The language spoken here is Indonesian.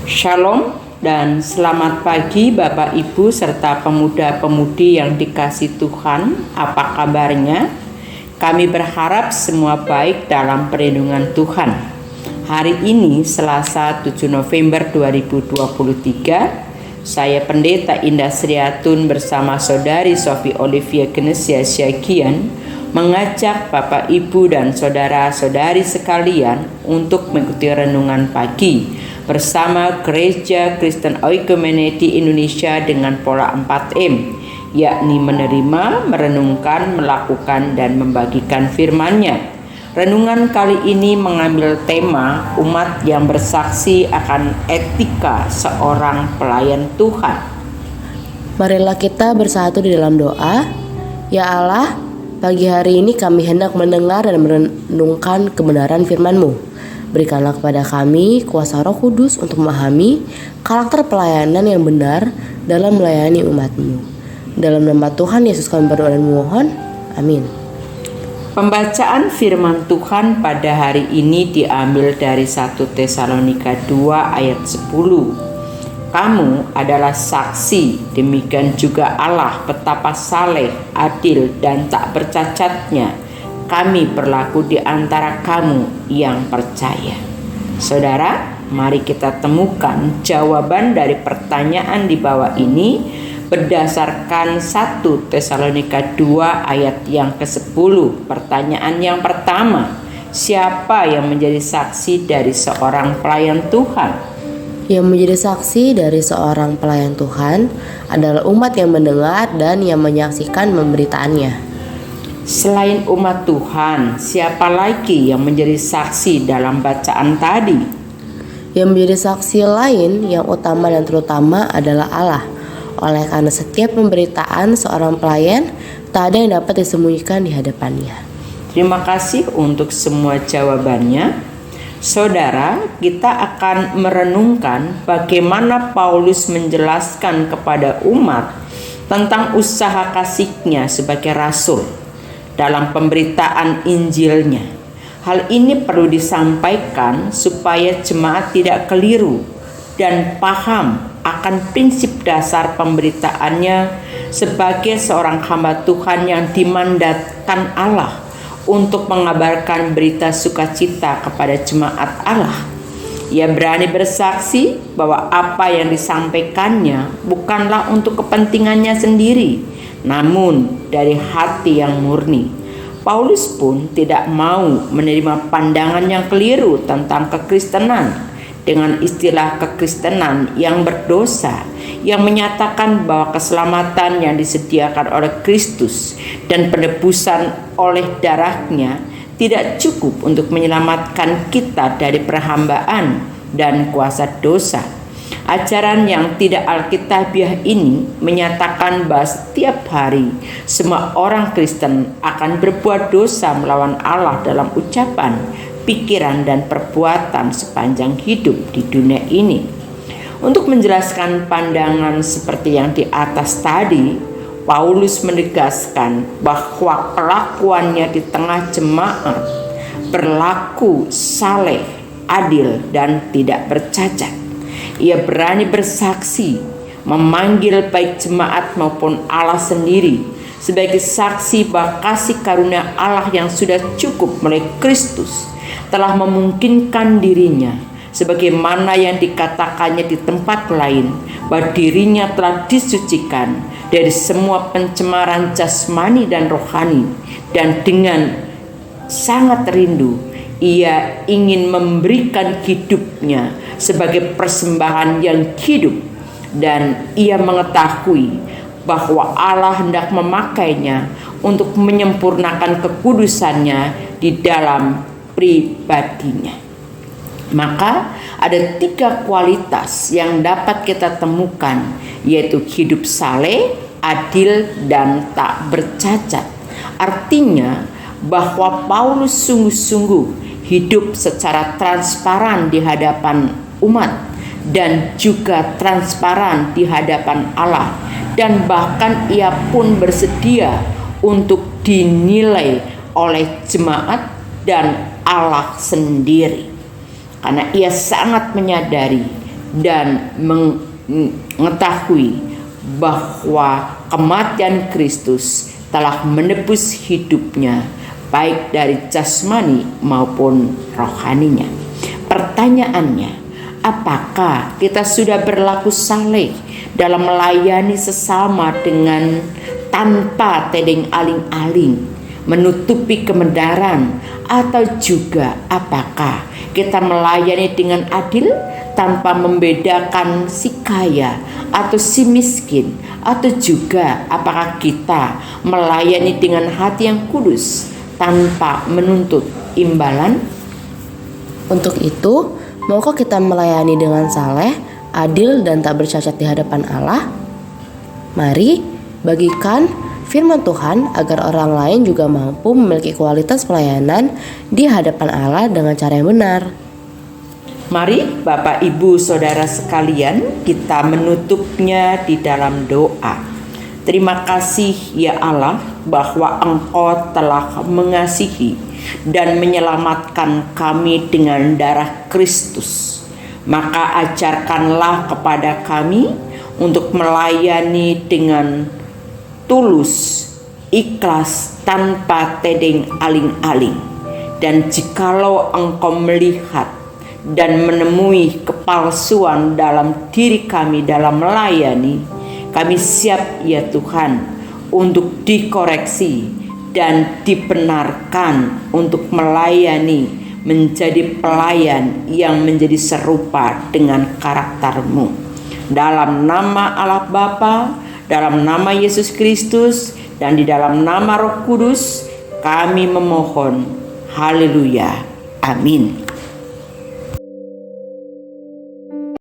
Shalom dan selamat pagi Bapak Ibu serta pemuda-pemudi yang dikasihi Tuhan. Apa kabarnya? Kami berharap semua baik dalam perlindungan Tuhan. Hari ini Selasa 7 November 2023, saya Pendeta Indah Sriatun bersama Saudari Sophie Olivia Genesia Syagian mengajak Bapak Ibu dan saudara-saudari sekalian untuk mengikuti renungan pagi bersama Gereja Kristen Oikomeniti Indonesia dengan pola 4M, yakni menerima, merenungkan, melakukan, dan membagikan firman-Nya. Renungan kali ini mengambil tema umat yang bersaksi akan etika seorang pelayan Tuhan. Marilah kita bersatu di dalam doa. Ya Allah, pagi hari ini kami hendak mendengar dan merenungkan kebenaran firman-Mu. Berikanlah kepada kami kuasa Roh Kudus untuk memahami karakter pelayanan yang benar dalam melayani umat-Mu. Dalam nama Tuhan Yesus kami berdoa dan memohon. Amin. Pembacaan firman Tuhan pada hari ini diambil dari 1 Tesalonika 2 ayat 10. Kamu adalah saksi, demikian juga Allah betapa saleh, adil, dan tak bercacatnya kami berlaku di antara kamu yang percaya. Saudara, mari kita temukan jawaban dari pertanyaan di bawah ini berdasarkan 1 Tesalonika 2 ayat yang ke-10. Pertanyaan yang pertama, siapa yang menjadi saksi dari seorang pelayan Tuhan? Yang menjadi saksi dari seorang pelayan Tuhan adalah umat yang mendengar dan yang menyaksikan pemberitaannya. Selain umat Tuhan, siapa lagi yang menjadi saksi dalam bacaan tadi? Yang menjadi saksi lain yang utama dan terutama adalah Allah. Oleh karena setiap pemberitaan seorang pelayan, tak ada yang dapat disembunyikan di hadapannya. Terima kasih untuk semua jawabannya. Saudara, kita akan merenungkan bagaimana Paulus menjelaskan kepada umat tentang usaha kasihnya sebagai rasul dalam pemberitaan Injilnya. Hal ini perlu disampaikan supaya jemaat tidak keliru dan paham akan prinsip dasar pemberitaannya sebagai seorang hamba Tuhan yang dimandatkan Allah untuk mengabarkan berita sukacita kepada jemaat Allah. Ia berani bersaksi bahwa apa yang disampaikannya bukanlah untuk kepentingannya sendiri, namun dari hati yang murni. Paulus pun tidak mau menerima pandangan yang keliru tentang kekristenan dengan istilah kekristenan yang berdosa, yang menyatakan bahwa keselamatan yang disediakan oleh Kristus dan penebusan oleh darahnya tidak cukup untuk menyelamatkan kita dari perhambaan dan kuasa dosa. Ajaran yang tidak alkitabiah ini menyatakan bahwa setiap hari semua orang Kristen akan berbuat dosa melawan Allah dalam ucapan, pikiran, dan perbuatan sepanjang hidup di dunia ini. Untuk menjelaskan pandangan seperti yang di atas tadi, Paulus menegaskan bahwa kelakuannya di tengah jemaat berlaku saleh, adil, dan tidak bercacat. Ia berani bersaksi, memanggil baik jemaat maupun Allah sendiri sebagai saksi bahwa kasih karunia Allah yang sudah cukup melalui Kristus telah memungkinkan dirinya, sebagaimana yang dikatakannya di tempat lain, bahwa dirinya telah disucikan dari semua pencemaran jasmani dan rohani, dan dengan sangat rindu ia ingin memberikan hidupnya sebagai persembahan yang hidup, dan ia mengetahui bahwa Allah hendak memakainya untuk menyempurnakan kekudusannya di dalam pribadinya. Maka ada 3 kualitas yang dapat kita temukan, yaitu hidup saleh, adil, dan tak bercacat. Artinya bahwa Paulus sungguh-sungguh hidup secara transparan di hadapan umat dan juga transparan di hadapan Allah, dan bahkan ia pun bersedia untuk dinilai oleh jemaat dan Allah sendiri. Karena ia sangat menyadari dan mengetahui bahwa kematian Kristus telah menebus hidupnya, baik dari jasmani maupun rohaninya. Pertanyaannya, apakah kita sudah berlaku saleh dalam melayani sesama dengan tanpa tedeng aling-aling, menutupi kebenaran, atau juga apakah kita melayani dengan adil tanpa membedakan si kaya atau si miskin, atau juga apakah kita melayani dengan hati yang kudus tanpa menuntut imbalan? Untuk itu, maukah kita melayani dengan saleh, adil, dan tak bercacat di hadapan Allah? Mari bagikan firman Tuhan agar orang lain juga mampu memiliki kualitas pelayanan di hadapan Allah dengan cara yang benar. Mari Bapak Ibu Saudara sekalian, kita menutupnya di dalam doa. Terima kasih ya Allah bahwa Engkau telah mengasihi dan menyelamatkan kami dengan darah Kristus. Maka ajarkanlah kepada kami untuk melayani dengan tulus, ikhlas, tanpa tedeng aling-aling. Dan jikalau Engkau melihat dan menemui kepalsuan dalam diri kami dalam melayani, kami siap ya Tuhan untuk dikoreksi dan dibenarkan untuk melayani, menjadi pelayan yang menjadi serupa dengan karakter-Mu. Dalam nama Allah Bapa, dalam nama Yesus Kristus, dan di dalam nama Roh Kudus, kami memohon. Haleluya. Amin.